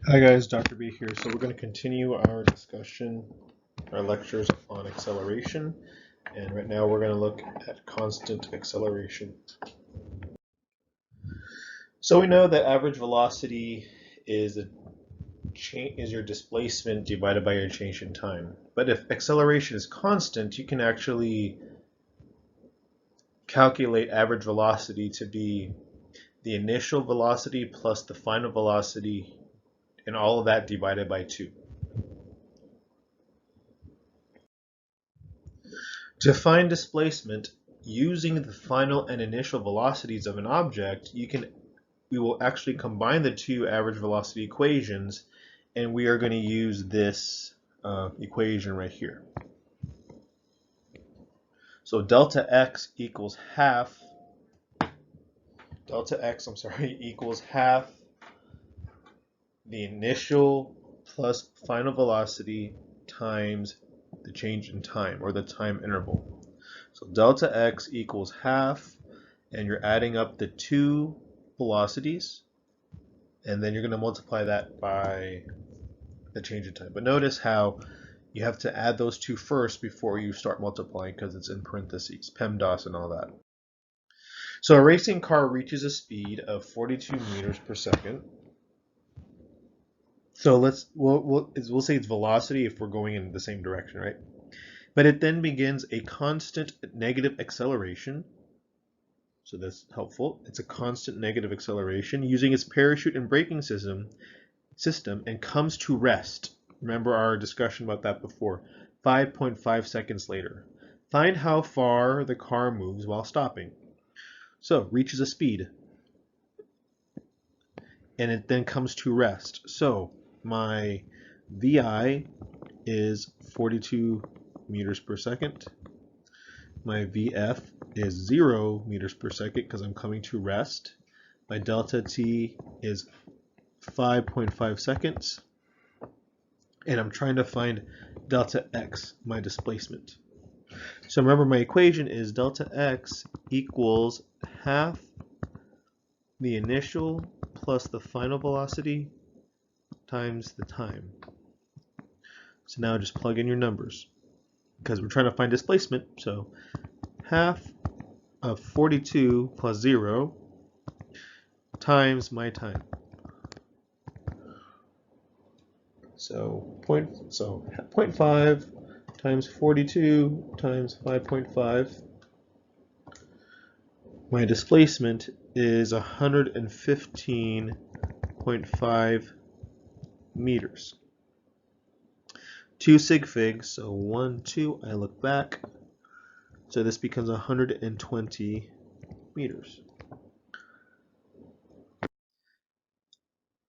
Hi guys, Dr. B here. So we're going to continue our discussion, our lectures on acceleration, and right now we're going to look at constant acceleration. So we know that average velocity is your displacement divided by your change in time. But if acceleration is constant, you can actually calculate average velocity to be the initial velocity plus the final velocity, and all of that divided by 2. To find displacement using the final and initial velocities of an object, we will actually combine the two average velocity equations, and we are going to use this equation right here. So delta x equals half the initial plus final velocity times the change in time, or the time interval. So delta x equals half, and you're adding up the two velocities, and then you're going to multiply that by the change in time. But notice how you have to add those two first before you start multiplying, because it's in parentheses, PEMDAS and all that. So a racing car reaches a speed of 42 meters per second. So we'll say it's velocity if we're going in the same direction, right? But it then begins a constant negative acceleration. So that's helpful. It's a constant negative acceleration using its parachute and braking system and comes to rest. Remember our discussion about that before. 5.5 seconds later. Find how far the car moves while stopping. So reaches a speed, and it then comes to rest. So my VI is 42 meters per second. My VF is 0 meters per second because I'm coming to rest. My delta T is 5.5 seconds. And I'm trying to find delta x, my displacement. So remember, my equation is delta x equals half the initial plus the final velocity times the time. So now just plug in your numbers, because we're trying to find displacement. So half of 42 plus 0 times my time. So 0.5 times 42 times 5.5. My displacement is 115.5 meters. 2 sig figs, so 1, 2, I look back. So this becomes 120 meters.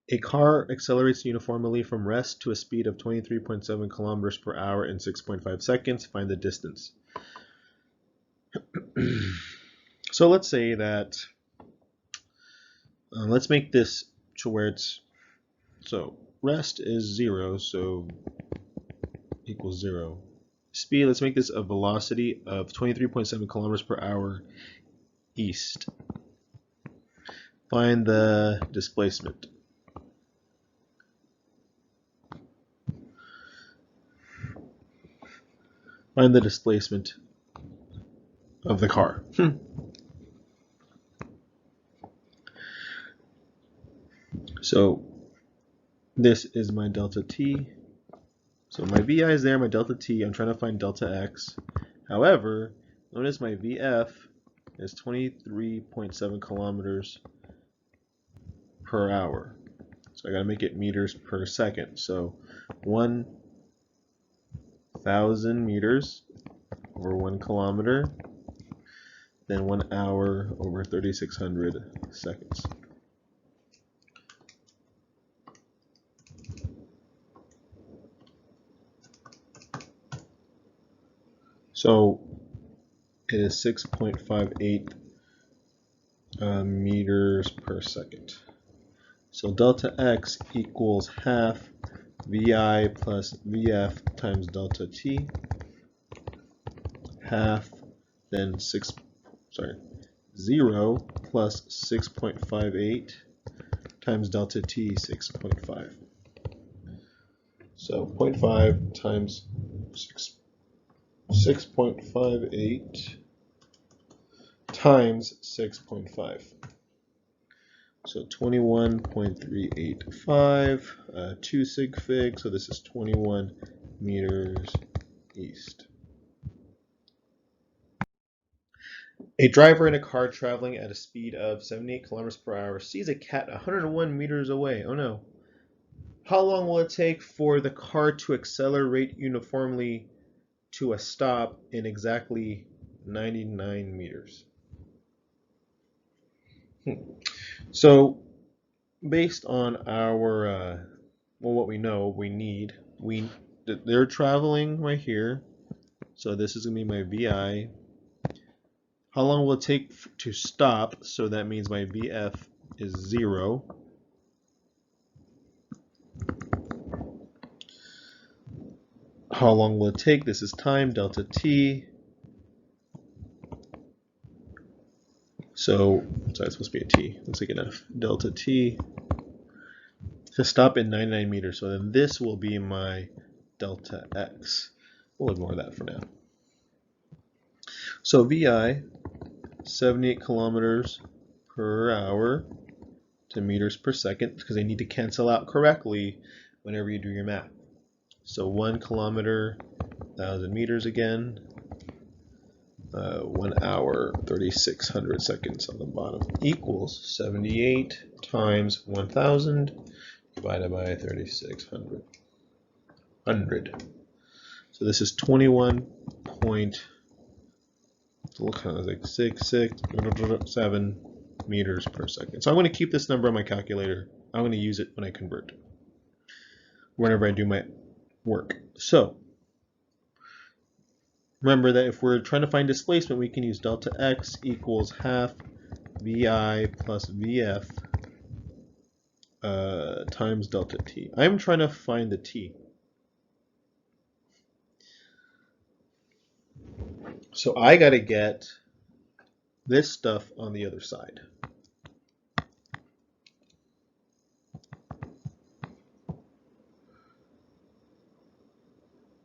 A car accelerates uniformly from rest to a speed of 23.7 kilometers per hour in 6.5 seconds. Find the distance. So let's say that, let's make this to where it's, so rest is 0, so equals 0. Speed, let's make this a velocity of 23.7 kilometers per hour east. Find the displacement. Find the displacement of the car. So this is my delta t. So my VI is there, my delta t. I'm trying to find delta x. However, notice my VF is 23.7 kilometers per hour. So I got to make it meters per second. So 1,000 meters over 1 kilometer, then 1 hour over 3,600 seconds. So it is 6.58 meters per second. So delta x equals half VI plus VF times delta t. Half, then 0 plus 6.58 times delta t, 6.5. So 0.5 times 6.58 times 6.5. So 21.385, 2 sig fig, so this is 21 meters east. A driver in a car traveling at a speed of 78 kilometers per hour sees a cat 101 meters away. Oh no. How long will it take for the car to accelerate uniformly to a stop in exactly 99 meters? So, based on our, what we know, they're traveling right here. So this is going to be my VI. How long will it take to stop? So that means my VF is 0. How long will it take? This is time, delta t. So, sorry, it's supposed to be a t. Looks like an F. Delta t to stop at 99 meters. So then this will be my delta x. We'll ignore that for now. So VI, 78 kilometers per hour to meters per second, because they need to cancel out correctly whenever you do your math. So 1 kilometer, 1,000 meters again. 1 hour, 3,600 seconds on the bottom equals 78 times 1,000 divided by 3,600. So this is 21.667 meters per second. So I'm going to keep this number on my calculator. I'm going to use it when I convert, whenever I do my work. So remember that if we're trying to find displacement, we can use delta x equals half VI plus VF times delta t. I'm trying to find the t. So I got to get this stuff on the other side.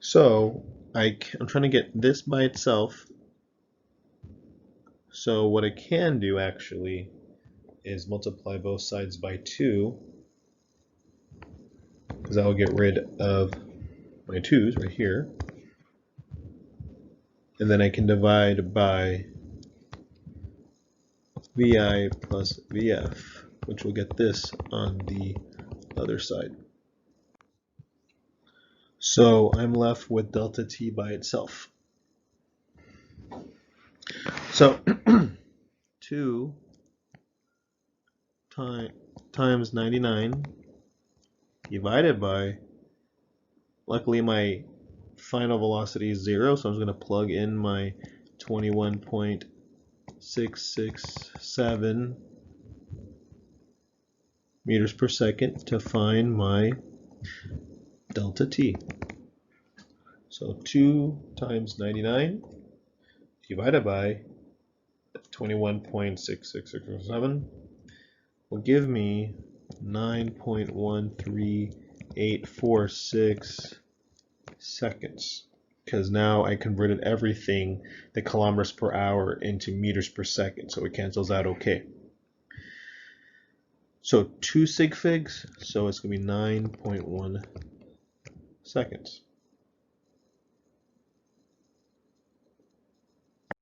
So I'm trying to get this by itself. So what I can do actually is multiply both sides by 2, because I will get rid of my 2's right here. And then I can divide by VI plus VF, which will get this on the other side. So I'm left with delta t by itself. So 2 times 99 divided by, luckily my final velocity is 0, so I'm just going to plug in my 21.667 meters per second to find my delta t. So 2 times 99 divided by 21.667 will give me 9.13846 seconds, because now I converted everything, the kilometers per hour, into meters per second, so it cancels out okay. So 2 sig figs, so it's going to be 9.1 seconds.